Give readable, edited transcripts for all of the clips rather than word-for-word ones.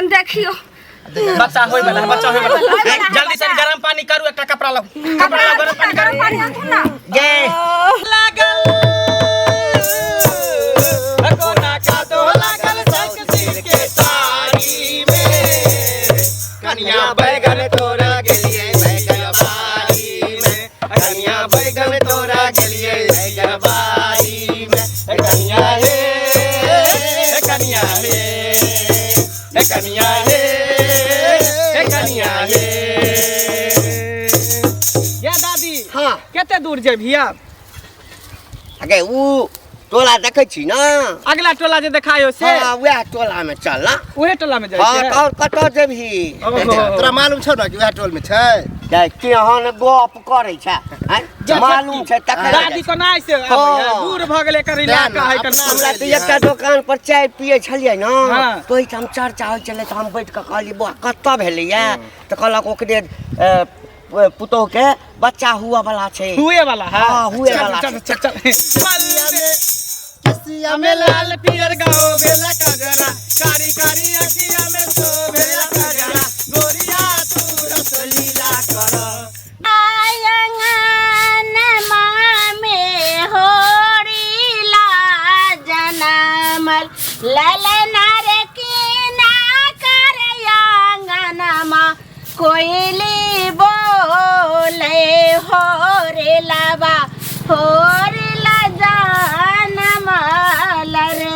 कन देखियो बच्चा होय वाला जल्दी से गरम पानी करू एक कपड़ा लो गरम पानी आथु ना ये लागल कोना का तो लागल सकती के साड़ी में कन्या बैगन तोरा गेलिए बैगन बाड़ी में कन्या बैगन तोरा गेलिए बैगन बाड़ी में कन्या हे कन्या हे कन्या हे ये दादी हाँ केते दूर जेबिया अगे ऊ टोला देखै छी ना अगला टोला जे देखायो से हां वह टोला में चल ना ओहे टोला में जाय हां और कतो जेबही तोरा मालूम छौ ना कि वह टोल में छै केहन गप करै छै मालूम छै तकर दादी को नाइ से दूर भ गेले कर इलाका है कर हमरा त एकटा दुकान पर चाय पिए छलियै ना तो ही हम चर्चा होय चले त हम बैठ के कहली बा कत्ता भेलैया त कहलक ओकरे पुतोह के बच्चा हुआ वाला छै हुए वाला हां हुए वाला चल कसिया में लाल पियर गाओ बेला कजरा कारी कारी अखिया में सो बेला कजरा गोरिया तू रसलीला कर आयंगन मामे होरीला जनमल ललना रे कीना कर आंगन मा कोयली बोले होरीला बा होरीला जनमल रे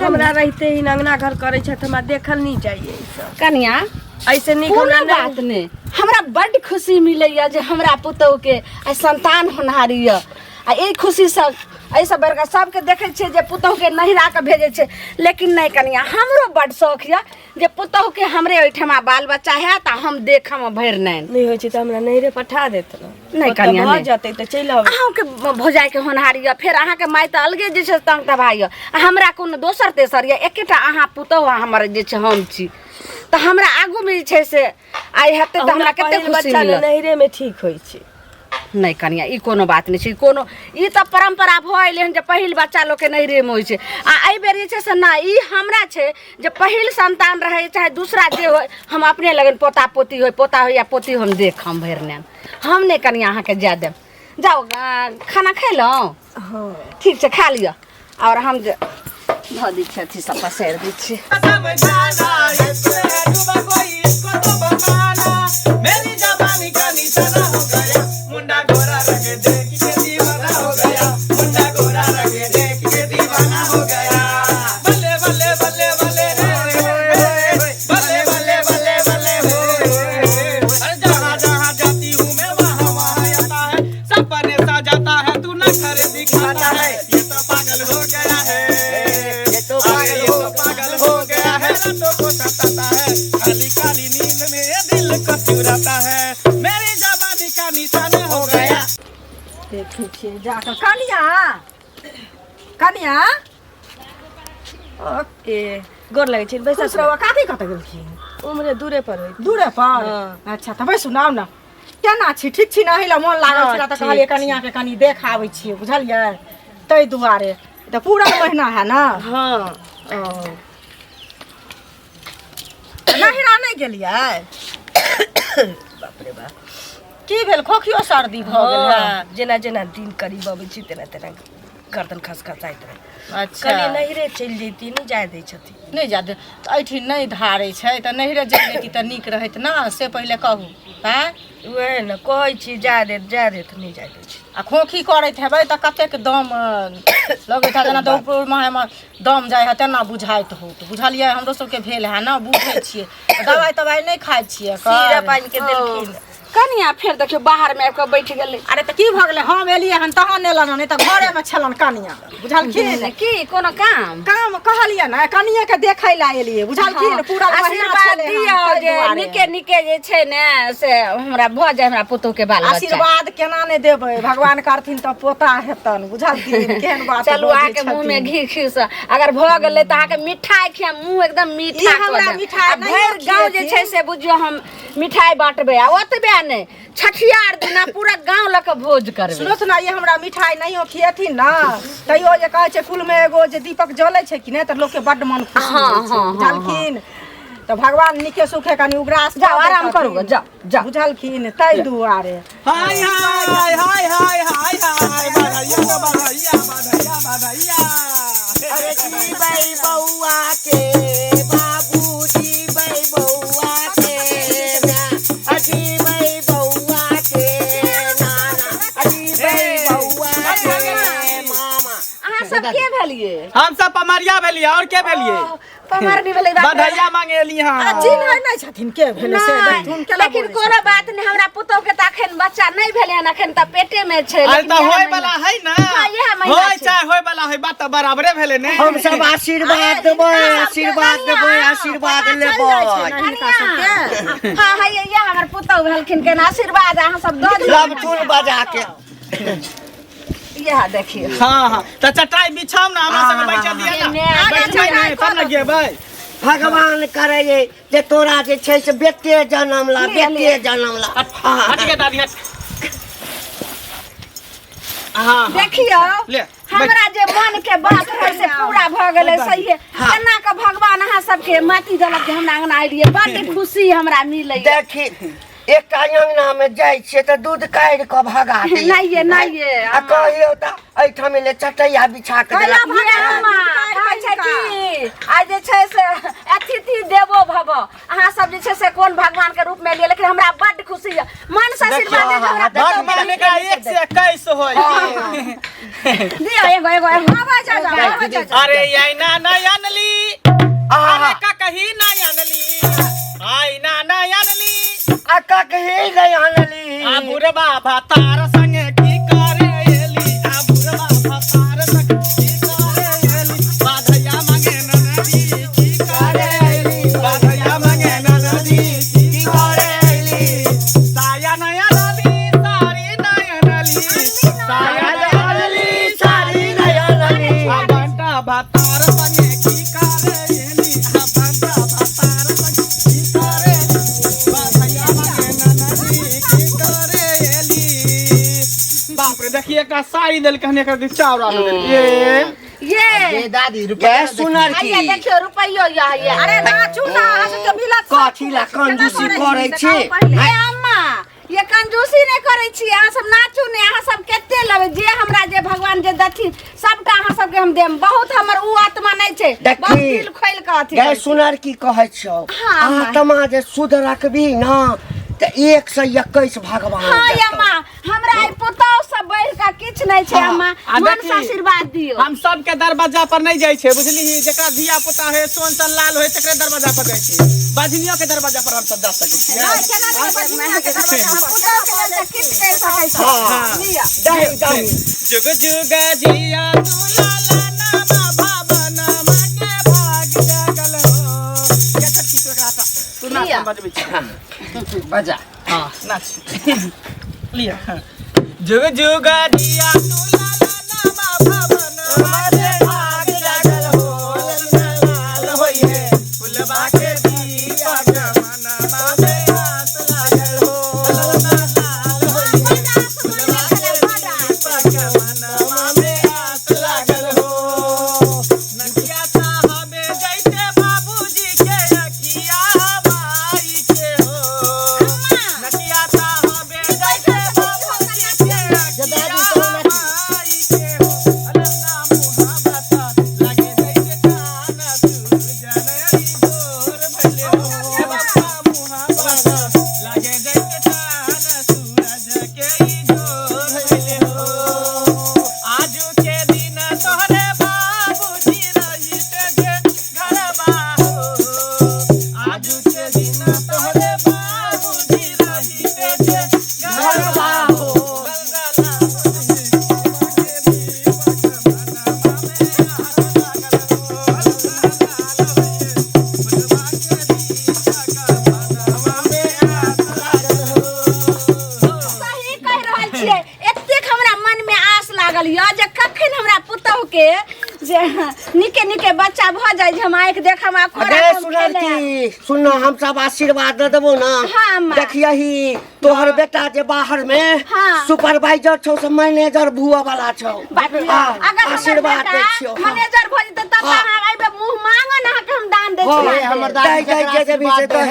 हमरा रहते ही अंगना घर करे छ त हमरा देखल नहीं चाहिए ई सब कन्या ऐसे नहीं हमरा बात ने हमरा बड़ खुशी मिलैया जे हमरा पुतौ के संतान होनहारी य आ ए खुशी से ऐसा बड़का सबके देखे छे जे पुतौ के नहिरा के भेजे छे लेकिन नहीं कन्या हमरो बड़ शौक या जे पुतौ के हमरे ओठमा बाल बच्चा है त हम देखम भर नहीं होय छै त हमरा नहिरे पठा देत ना नहीं कन्या भ जते त चल आब अहाँ के भौजाई के होनहारी य फिर अहाँ के माई त अलगे जे छे तंग तबाई य हमरा कोनो दोसर तेसर य एकेटा अहाँ पुतौ हमर जे छे हम छी त हमरा आगू में छे से आइ हेते त हमरा कते खुशी मिलत नहिरे में ठीक होय छै नहीं कन्या ई कोनो बात नहीं छै कोनो ई त परंपरा भइल हन जे पहिल बच्चा लोग के नहिरे में होय छै आ एई बेर जे छै से ना ई हमरा छै जे पहिल संतान रहे चाहे दूसरा जे होय हम अपने लगन पोता पोती होय पोता होय या पोती हम देखम भरने हम नहीं कन्या अहाँ के जा देब जाओ खाना खैलो हां ठीक छै खा लियो और हम जे भदी छथि सब पसेर दै छी मेरी जवानी का निशाना हो गया मुंडा गोरा रंग देख के दीवाना हो गया मुंडा गोरा रंग देख के दीवाना हो गया बल्ले बल्ले बल्ले बल्ले बल्ले बल्ले बल्ले बल्ले अरे जहाँ जहाँ जाती हूँ मैं वहाँ वहाँ आता है सपने सा जाता है तू न घर दिखाता है ये तो पागल हो गया है ये तो पागल हो गया है रातों को सताता है काली काली नींद में ये दिल को चुराता है मेरी जवानी का निशाना हो गया देखै छी जाकर कनिया कनिया ओके गोर लगे छी बैसा ससुरवा काठी कत गेलखिन उमरे दूरे पर होय दूरे पर अच्छा त भाई सुनाउ न केना छी ठीक छी नहि ल मन लागल छला त कहलिए कनिया के कनी देखाबै छी बुझलियै तै दुआरे त पूरा महीना है ना हां नहिरा नहीं गेलियै बाप रे बाप की भेल खोखियो सर्दी भ गेल है जेना जेना दिन करीब अबै छी तेना तेना गर्दन खसखसाइत रहे अच्छा कनी नहिरे चल जैती नहीं जाय दै छथि नहीं जादे ऐठी नहीं धारै छै त नहिरे चलि जेती त नीक रहत ना से पहिले कहू हैं उहे न कहै छी जा दे नहीं जाय दै छी आ खोखी करैत हेबै त कतेक दम लगैत है जेना दोपहर में दम जाय है तेना बुझाइत हो त बुझलियै हमरो सबके भेल है ना बुझै छियै दवाई तवाई नहीं खाइ छियै सीरा पानी के देलखिन कनिया फिर देखियो बाहर में आके बैठ गेलै अरे त की भ गेलै हम एलियै हन तहन एलन नहीं त घरे में छलन कनिया बुझलखिन की कोनो काम काम कहलियै ना कनिया के देखै ला एलियै बुझलखिन पूरा महीना आशीर्वाद दियो जे निके निके जे छै ने से हमरा भ जाय हमरा पुतौ के बाल बच्चा आशीर्वाद केना नहीं देबै भगवान करथिन त पोता हेतन बुझलखिन केहन बात चलू आहाँ के मुंह में घी खीस अगर भ गेलै त आहाँ के मिठाई खिया मुंह एकदम मीठा हमरा मिठाई भर गांव जे छै से बुझियो हम मिठाई बांटबे आ ओतबे नहीं छठियार दिना पूरा गांव लक भोज करबे। सुनो सुना ये हमरा मिठाई नहीं हो खिएथिन ना तैयो जे कहै छै कुल में एगो जे दीपक जलै छै कि ने त लोग के बड्ड मन खुशी बुझलखिन तो भगवान निके सुखे कनी उग्रास जाओ आराम करो जाओ बुझलखिन तै दुआरे हाय हाय हाय हाय हाय हाय हाय बधाइया बधाइया बधाइया बधाइया अरे जीबै बौआ के बाबूजी बै बौआ के ना जीबै बौआ के नाना जीबै बौआ के मामा। अहाँ सब के भेलिए? हम सब पमरिया भेलिए और के भेलिए? पमरनी भेलै बधाइया मांगेली हां चिन्ह नहीं छथिन के भेले से तुम के लेकिन कोनो बात नहीं हमरा पुतौ के त अखन बच्चा नहीं भेले हन अखन त पेटे में छै। अरे त होय वाला है ना हां यह महीना होय चाहे होय वाला है बात त बराबरे भेले ने। हम सब आशीर्वाद देबै आशीर्वाद लेबै। हां हां ये हमर पुतौ भेलखिन के आशीर्वाद अहाँ सब द दियौ सब चूल बजा के यह देखिए। हां हां त चटाई बिछाओ ना हमरा संग बैठा दिया ना बैठबै नहीं तब न गेबै। भगवान करे जे तोरा जे छै से बेटे जन्म ला बेटे जन्म ला। हट के दादी हट। हां देखियो ले हमरा जे मन के बात है से पूरा भ गेलै सही है। केना के भगवान अहाँ सबके माटी जलक हमरा अंगना आइलिए बड़ खुशी हमरा मिलै। देखी एक अंगना में जाय छियै त दूध काढ़ के भगा दे नहीं ये आ कहियो त एठाम ले चटैया बिछा के देला। आज जे छै से अतिथि देवो भव अहाँ सब जे छै से कोन भगवान के रूप में लिए लेकिन हमरा बड़ खुशी है मन से आशीर्वाद दे हमरा भगवान का 1 से 21 होय दियो एगो आवाज आ अरे आई ना नयनली अरे का कही नयनली आई ना नयनली आ का कही नयनली आ बुरबा भातार संगे की करे एली आ बुरबा भातार संगे की करे एली बाधैया मांगे ननदी की करे एली बाधैया मांगे ननदी की करे एली साया नयनली सारी नयनली साया नयनली सारी नयनली आ घंटा भातार संगे की करे एली आ घंटा भातार संगे की करे बाधैया मांगे ननदी की करे एली। बाप रे देखिए का साड़ी दिल कहने का चावड़ा ये दादी गैस सुनर की आइए देखियो रुपैयो ये अरे नाचू ना अहाँ के मिलत कथी ला कंजूसी करे छी। ए अम्मा ये कंजूसी नहीं करे छी अहाँ सब नाचू ने अहाँ सब केते लेबे जे हमरा जे भगवान जे दथिन सबटा अहाँ सब के हम देम बहुत हमर उ आत्मा नहीं छै बहुत दिल खोल के अथी गैस सुनर की कहै छौ हाँ, आत्मा जे शुद्ध रखबी ना त 121 भगवान हां देतौ। अम्मा हमरा आई पुतौ सब बढ़ का किछ नहीं छै अम्मा मन से आशीर्वाद दियो। हम सब के दरवाजा पर नहीं जाय छे बुझली जेकरा धिया पुता है सोन सन लाल होय तकरे दरवाजा पर जाय छे बाजनियों के दरवाजा पर हम सब जा सके छी। केना बजनिया के दरवाजा पुतौ के लेल किछ कह सकै छै हाँ। लिया दही जुग जुग जिया तू लाला नामा भावना के भाग जागल हो के तक की तोरा था तू ना लिया। बजबै छी बजा हां नाच लिया जुग जुग जिया तू लाला नामा भावना के भाग जागल हो लाल होई है फुलवा के दीपक मनमा में आस लागल हो लाल होई है फुलवा के दीपक मनमा में आस लागल हो नकिया साहब जैसे बाबूजी के अखिया माई के हो नकिया साहब जैसे बाबूजी के अखिया माई के हो जाए हम आए के देखम आ अरे सुनती सुन हम सब आशीर्वाद दे देबो ना। हाँ, अम्मा। देखियही तोहर बेटा जे बाहर में हाँ। सुपरवाइजर छौ से मैनेजर भुआ वाला छौ। अगर आशीर्वाद दे छियो। मैनेजर भोज त तब हाँ। हम आइबे मुंह मांगो ना के हम दान दे हाँ, छी। हमर दादी जाय जकरा जे भी से आशीर्वाद दे है,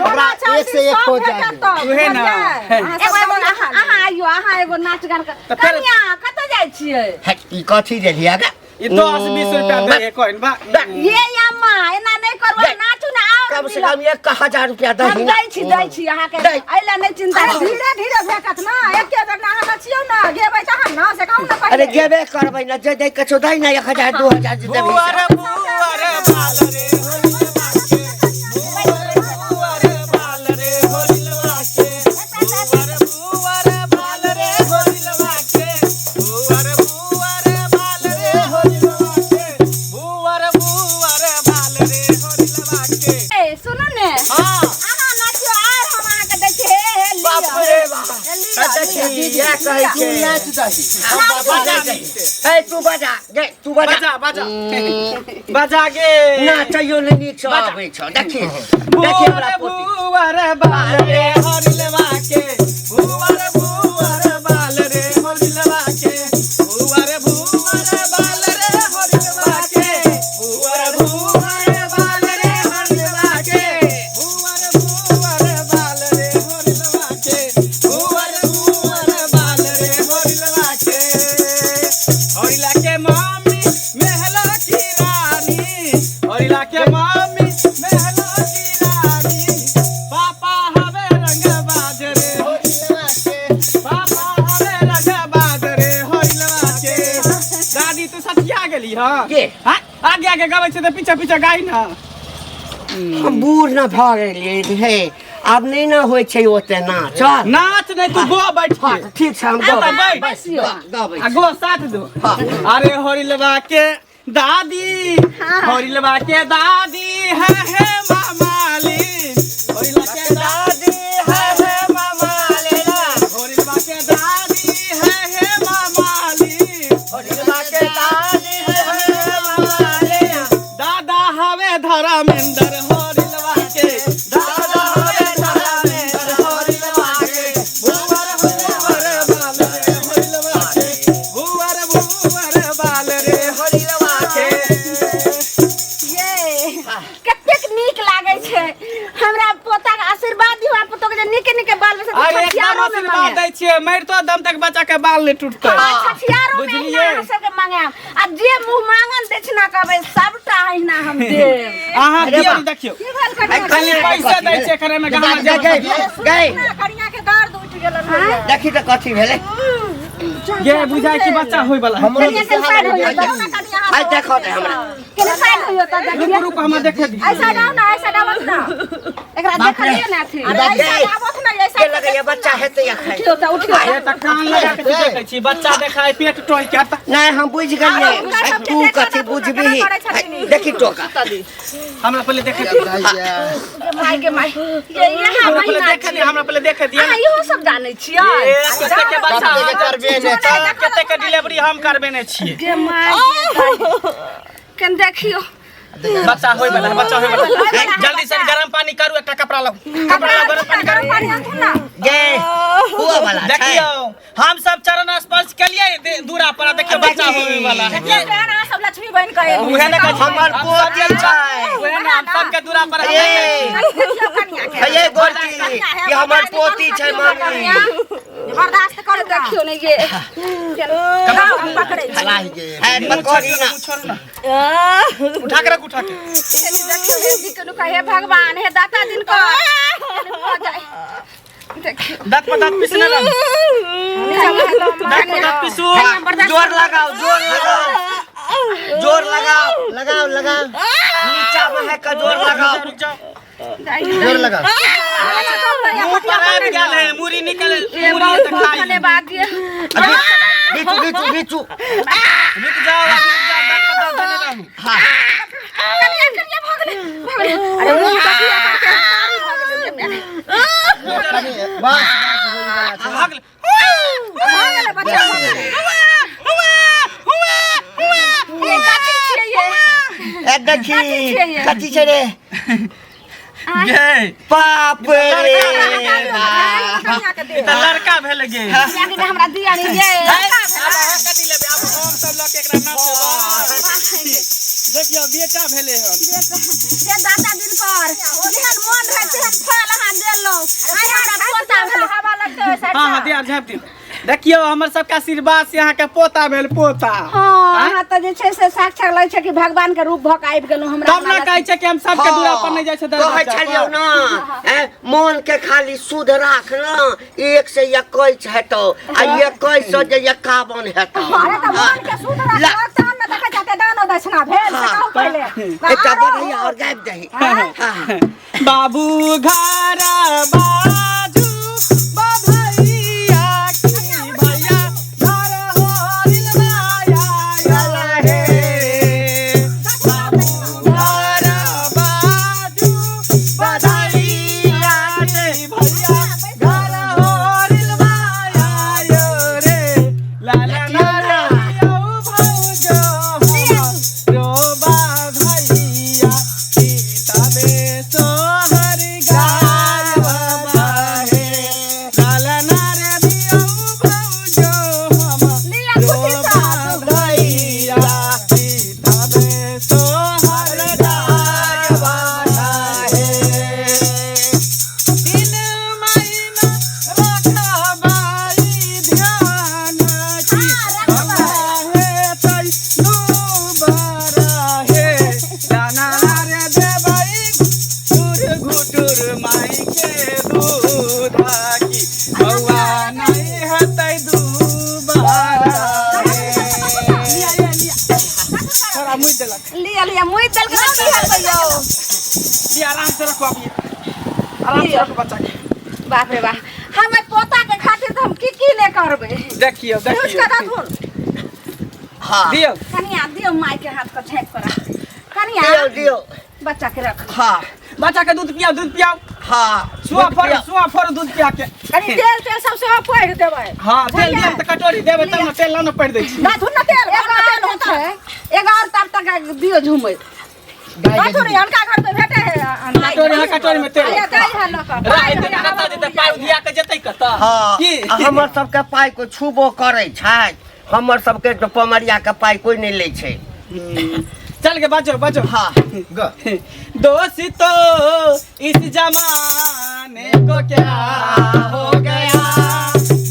हमरा एक से एक हो जाए। उहे ना। एगो अहाँ आइयो अहाँ एगो नाच गान कर कन्या कतऽ जाइ छियै? है ई कथी देलिया गा? ई 10-20 रुपया दे कोइन बा। ये अम्मा एना नहीं करबो नाचू ना और कम से कम 1000 रुपया हम दही ना। दै छी अहाँ के आइला नहीं चिंता धीरे धीरे भेकत ना एके बेर ना अहाँ नचियौ ना गेबै तहन ना से कहू ना पहिले। अरे गेबे करबै ना जे दे के छौ दही ना 1000 2000 जे देबी। बुआर बाल रे होलिलवा के बुआर बाल रे होलिलवा के बुआर बाल रे होलिलवा के बुआर बाल रे होलिलवा के बुआर बाल रे होलिलवा के। ए सुनो ने हां अहाँ नाचियो आर हम अहाँ के दै छी हे बाप रे बाप। देखी ये कहै तू छै नाच दही। ए तू बजा गे तू बजा बाजा बाजा गे ना चाहिए नहीं नीक से आबै छ। देखी देखी हमरा पोती बुआर बाल रे होलिलवा के बुआर बाल रे होलिलवा के बुआर बाल रे होलिलवा के बुआर बाल रे होलिलवा के बुआर बाल रे होलिलवा के बुआर बाल रे होलिलवा के होलिला के मामी महला की रानी होलिला के मामी महला की रानी पापा हवे रंग बाजरे होलिलवा के पापा हवे रंग बाजरे होलिलवा के। दादी तू सचिया गेली हां के? हां आगे आगे गाबै छै त पीछे पीछे गाई ना। हम बूढ़ न भ गेलिए हे अब नहीं ना होय छै ओते ना चल नाच नहीं तू गो बैठ हाँ, के ठीक छै हम आता गबै बैठ गबै आ गो साथ दो। अरे होरिलवा के दादी होरिलवा के दादी है मामाली होरिलवा के दादी है मामाली होरिलवा के दादी है मामाली होरिलवा के दादी है मामाली दादा हवे धर्मेंद्र होरिलवा के दादा हवे धर्मेंद्र होरिलवा के बुआर बाल रे होरिलवा के बुआर बाल रे होरिलवा के। ये कतेक नीक लागे छै हमरा पोता के आशीर्वाद दिहो आ पोता के जे नीके नीके बाल में से अरे एकदम आशीर्वाद दै छियै मरतो दम तक बच्चा के बाल नहीं टूटतै। छठियारो में बुझलियै? अहाँ सबके मांगाम आ जे मुंह मांगन दक्षिणा कहबै सबटा अहिना हम देब। अहाँ दियौ देखियो की भेल कनिया? खाली पैसा दै छै करे में गहना गई गई कनिया के दर्द उठि गेलन देखी त कथी भेलै ये बुझाय कि बच्चा होय वाला है। कनिया के साइड होइयो त ना कनिया हाथ आई देखो दे हमरा के साइड होइयो त देखिए रुक हमरा देखे दी ऐसा ना ना ऐसा डावत ना एकरा देखलिए ना थी अरे ऐसा डावत ना के ऐसा लगे ये बच्चा हेतै या खाइ उठियो त उठियो ये त कान लगा के देखे छी बच्चा देखाय पेट टोय के त नहीं हम बुझ गेलिए तू कथी बुझबी देखी टोका हमरा पहले देखे दी माय के माय ये यहाँ हमरा पहले महीना देखे दी हमरा पहले देखे दी अहाँ इहो सब जानै छियै ए कते के बच्चा कते के करबे ने कते के डिलीवरी हम करबे ने छियै के माय कन देखियो बच्चा होय वाला है बच्चा होय वाला है। जल्दी से गरम पानी करू एकटा कपड़ा लो कपड़ा लो गरम पानी करू पानी आथु ना गे हुआ वाला छै देखियो हम सब चरण स्पर्श केलिए दूरा पर देखियो बच्चा होय वाला है। ये अहाँ सब लक्ष्मी बहन कहे उहे ने कहै हमर पोती छै उहे ने हम सब के दूरा पर देखियो कनिया के ये गोलती ये हमर पोती छै मामी बर्दाश्त कर देखियो ने ये हम पकड़े छी लाही गे है पकड़ी ना छोड़ू ना उठा के रख उठा के देखियो हे जी के कहे भगवान हे दाता दिन को हो जाए देखियो दांत पर दांत पीसने लग दांत पर दांत पीसू जोर लगाओ जोर लगाओ लगाओ लगाओ नीचा में है का जोर लगाओ रुक जाओ जोर लगा मुंह पर आ गया है मुरी निकल ये मुरी बहुत तो खाई धन्यवाद ये बीचू रुक जाओ दांत पर दांत देने रहूं हां कनिया कनिया भागले अरे मुंह कटिया करके बस भाग भागले बच्चा हुआ ये कथी छियै ये ए देखी कथी छै रे गे बाप रे त लड़का भेल गे हमरा दिया नहीं ये कथी लेबे अब हम सब लोग एकरा नाम से देखियो बेटा भेले हन ये दादा दिन पर जेहन मन रहे तेहन फल अहाँ देलो आइ हमरा पोता भेल हवा लगते हां हां दिया झाप दिन देखियो हमर सबके आशीर्वाद से अहाँ के पोता भेल पोता हां अहाँ त जे छै से साक्षात लै छै कि भगवान के रूप भ के आबि गेलौ हमरा तब ना कहै छै कि हम सबके दूरा पर नहीं जाय छै कहै छलियौ ना मन के खाली शुद्ध राख ना 1 से 21 हेतौ आ 21 से जे 51 हेतौ अरे त मन के शुद्ध राख तहन न देखै जाते दानो दक्षिणा भेल से कहू पहिले एकटा बढ़िया और गाबि दही बाबू घर बाजू बधैया की भैया घर होरिल माया रे बाबू घर बाजू बधैया की भैया घर होरिल माया रे ला ला ला ला यो भौजो रो बधैया की तबे सोहर गाय बाबा हे लाला नारे दियो भौजो हम रो बधैया की तबे सोहर गाय बाबा हे दिन महीना रखबाई ध्यान की बाबा हे तै दुबारा हे लाना रे देबै घुटुर माई के दूध की बौआ नहीं हेतै दुबारा थोड़ा मुझ देलक लिया मुई चल के की हल गयो ये आराम से रखो अभी आराम से रखो बच्चा के बाप रे बाप हम पोता के खातिर त हम की ने करबे देखियो उसका देखियो दादुन हां दियो कनिया दियो माई के हाथ को छेक कर कनिया दियो बच्चा के रख हां बच्चा के दूध पियाओ हां सुआ फर दूध पिया के कनी तेल सब से फोड़ देबै हां तेल दियो त कटोरी देबै तब न तेल लानो पड़ दै छी दादुन न तेल एगो होता है एगो और तब तक दियो झुमै दादुन अनका घर पे भेटे है कटोरी में तेल ये दई है लक राय दे कता दे पाई दिया के जतै कता हां की हमर सबके पाई को छुबो करै छै हमर सबके तो पमरिया के पाई कोई नहीं लै छै चल के बाजो हां दोस्तों इस जमाने को क्या हो गया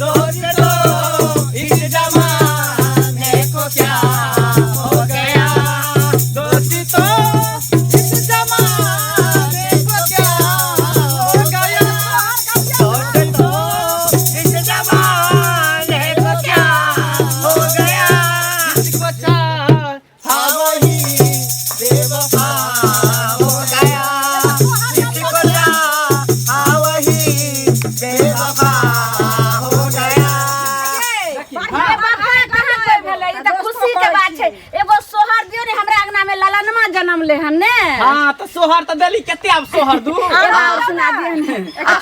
दोस्तों इस जमाने को क्या हो गया दोस्तों इस जमाने को क्या हो गया दोस्तों इस जमाने को क्या हो गया जिसको चाहा वही बेवफा हो गया जिसको चाहा वही बेवफा हो गया खुशी के बात छै एगो सोहर दियो ने हमरा अंगना में ललनमा जन्म ले हन ने हां तो सोहर तो देली केते अब सोहर दू एगो और सुना दियो ने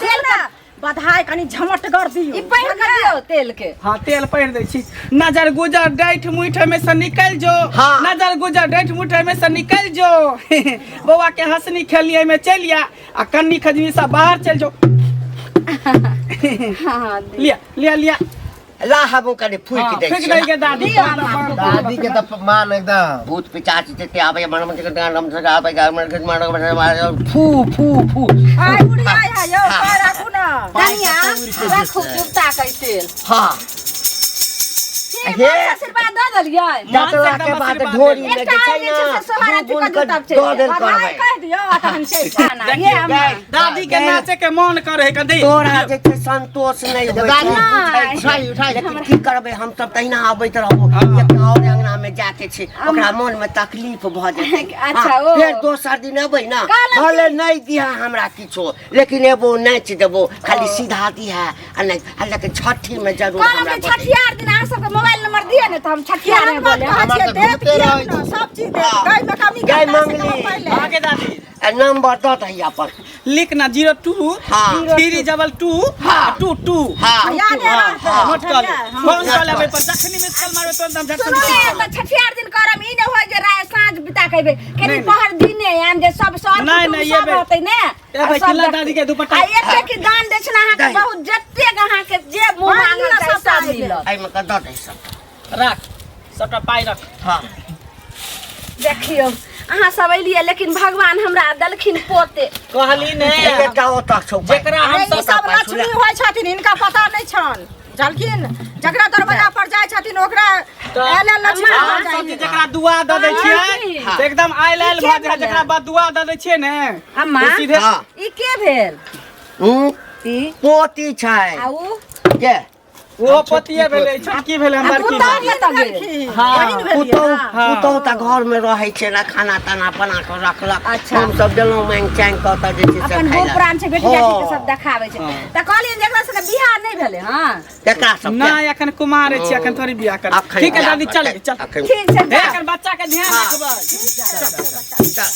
तेल का बधाई कनी झमट कर दियो ई पहिर कर दियो तेल के हां तेल पहिर दै छी नजर गुजर डाइठ मुठ में से निकल जो नजर गुजर डाइठ मुठ में से निकल जो बौआ के हंसनी खेलिए में चलिया आ कन्नी खजनी सब बाहर चल जो हां लिया ला हमो कने फूक दे फेंक दई के दादी दादी के तो मान एकदम भूत पिचाच ते आवे मन के नाम से आवे मन के फू फू फू आई बुढ़िया है यो राखू ना कनिया राखू जुबता के तेल हां हे आशीर्वाद द दलियै जतरा के बाद ढोरी में जे छै ना सोहरा बुन के के दो देल करबै कह दियो तहन छै खाना ये हम दादी के नाचे के मन करे है कदी तोरा जे छै संतोष नहीं होय छै उठाई लेकिन की करबै हम सब तहिना आबैत रहबो एक और अंगना में जाके छै ओकरा मन में तकलीफ भ जेतै अच्छा ओ फिर दोसर दिन अबै ना भले नहीं दिया हमरा किछो लेकिन एबो नाच देबो खाली सीधा दिया आ नहीं लेकिन छठी में जरूर हमरा छठियार दिन आ सबके मोबाइल नंबर दिए ने त हम छठियार में बोले सब चीज दे गाय में कमी गाय मंगली आगे दादी नंबर दत है अपन लिख ना 02 हाँ। 322 22 हाँ याद है नोट कर ले फोन कर लेबे पर जखनी मिस कॉल मारबे तो एकदम झटकन सुनो तो छठियार दिन करम ई न होय जे राय साँझ बिता कहबे केनी पहर दिने आम जे सब सर नहीं, नहीं, ये सब बे- होतै ने ए भाई किल्ला दादी के दुपट्टा आ एक के दान दक्षिणा अहाँ के बहुत जत्ते अहाँ के जे मुंह मांगल छै सब मिलत एहिमे कऽ दऽ दै सब रख सबटा पाई रख हाँ देखियो अहाँ सब एलिए लेकिन भगवान हमरा दलखिन पोते कहली ने एकटा ओतऽ छौ जेकरा हम अरे ई सब लक्ष्मी होइ छथिन हिनका पता नहीं छन जानकिन जकरा दरवाजा पर जाय छथिन ओकरा एले लक्ष्मी हो हम जाइ सब जकरा दुआ द दै छियै हाँ। से एकदम आइल आइल भऽ जाय जकरा बाद दुआ द दै छियै ने अम्मा तो सीधे हाँ ई के भेल ई पोती छै आउ के वो पतिये भेलै छोटकी भेलै हम बड़की उतार ले तब गेल पुतहु तऽ घरमे रहै छै ने खाना ताना बना कऽ रखलक अच्छा। हमसब गेलहुँ माँगि चाँगि कऽ तऽ जे छै से अपन खाइ बूढ़ प्राण छै बेटी हाँ। जाति के सब देखाबै छै तऽ कहलियै जे एकरा सबके बियाह नहि भेलै हँ एकरा सब नहीं एखन कुमार छी एखन थोड़ी बियाह कर अखन ठीक है दादी चल चल ठीक छै हे जा। एखन बच्चा के ध्यान रखबै चल